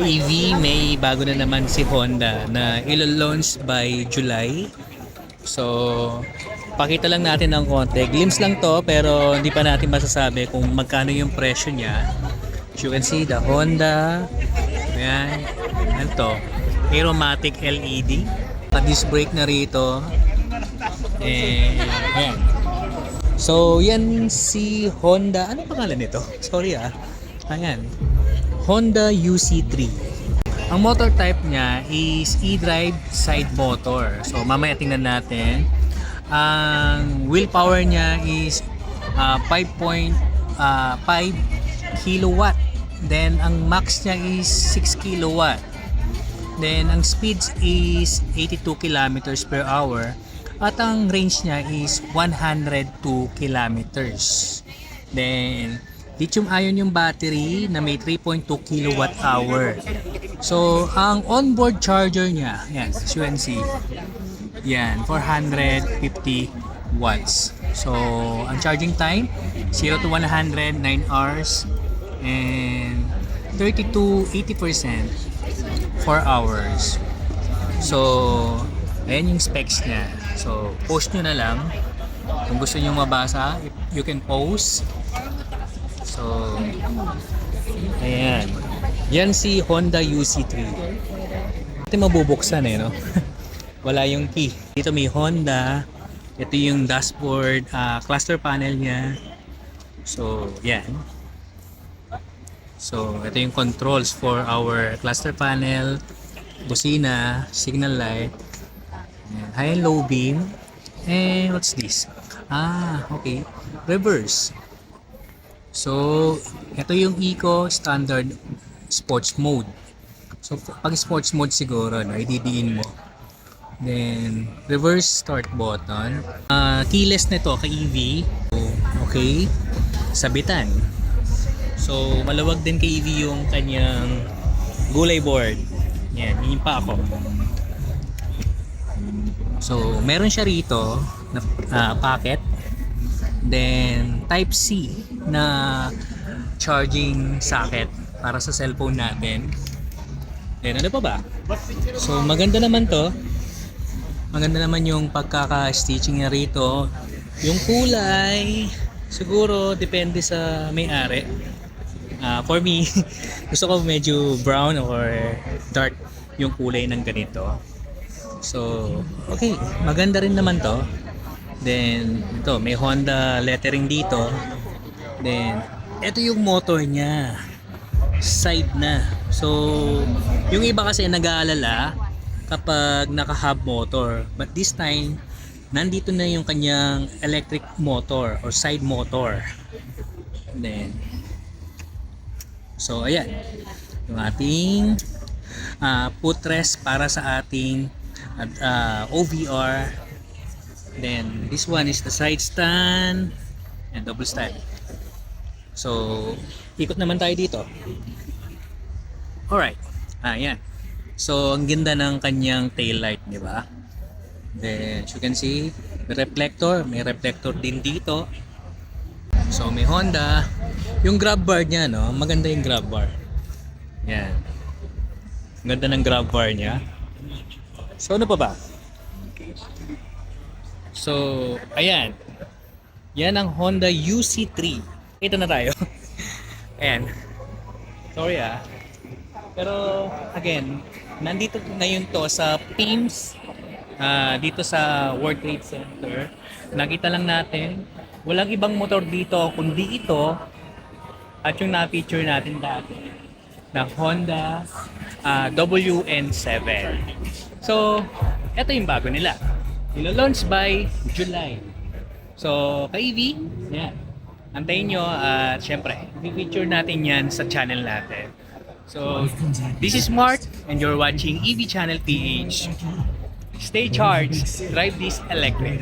EV, may bago na naman si Honda na ilo-launch by July. So, pakita lang natin ng konti. Glimpse lang to pero hindi pa natin masasabi kung magkano yung presyo niya. As you can see, the Honda. Ayan. Ano to? Aeromatic LED. Disc brake na rito. Ayan. So, yan si Honda. Ano pangalan nito? Sorry Ayan. Honda UC3. Ang motor type niya is e-drive side motor. So mamaya tingnan natin. Ang wheel power niya is 5.5 kilowatt. Then ang max niya is 6 kilowatt. Then ang speeds is 82 kilometers per hour. At ang range niya is 102 kilometers. Then lithium-ion yung battery na may 3.2 kilowatt hour. So, ang onboard charger niya, yan, as you can see, yan, 450 watts. So, ang charging time, 0 to 100, 9 hours, and 30 to 80%, 4 hours. So, ayan yung specs niya. So, post nyo na lang. Kung gusto nyo mabasa, you can post. So, ayan. Yan si Honda UC3. Ito mabubuksan no? Wala yung key. Dito may Honda. Ito yung dashboard, cluster panel niya. So, yan. So, ito yung controls for our cluster panel, busina, signal light, ayan. High and low beam. And what's this? Okay. Reverse. So, ito yung Eco Standard Sports Mode. So, pag Sports Mode siguro, ididiin mo. Then, reverse start button. Keyless nito kay EV. Okay. Sabitan. So, malawag din kay EV yung kanyang gulay board. Yan, yun pa ako. So, meron siya rito na packet. Then, Type-C na charging socket para sa cellphone natin. Then, ano pa ba? So, maganda naman to. Maganda naman yung pagkaka-stitching niya rito. Yung kulay, siguro depende sa may-ari. For me, gusto ko medyo brown or dark yung kulay ng ganito. So, okay. Maganda rin naman to. Then, ito, may Honda lettering dito. Then, ito yung motor niya. Side na. So, yung iba kasi nag-aalala kapag naka-hub motor. But this time, nandito na yung kanyang electric motor or side motor. Then, so, ayan. Yung ating footrest para sa ating OVR. Then, this one is the side stand and double stand. So, ikot naman tayo dito. Alright. Yan. So, ang ganda ng kanyang tail light, di ba? Then, as you can see, may reflector. May reflector din dito. So, may Honda. Yung grab bar niya, no? Maganda yung grab bar. Yan. Ang ganda ng grab bar niya. So, ano pa ba? So, ayan. Yan ang Honda UC3. Ito na tayo. Ayan. Sorry Pero, again, nandito na yun to sa PIMS. Dito sa World Trade Center. Nakita lang natin. Walang ibang motor dito kundi ito. At yung na-feature natin dati. Na Honda WN7. So, ito yung bago nila. Ilo-launch by July. So, kay EV, yan. Antayin nyo at syempre, i-feature natin yan sa channel natin. So, this is Mark and you're watching EV Channel PH. Stay charged, drive this electric.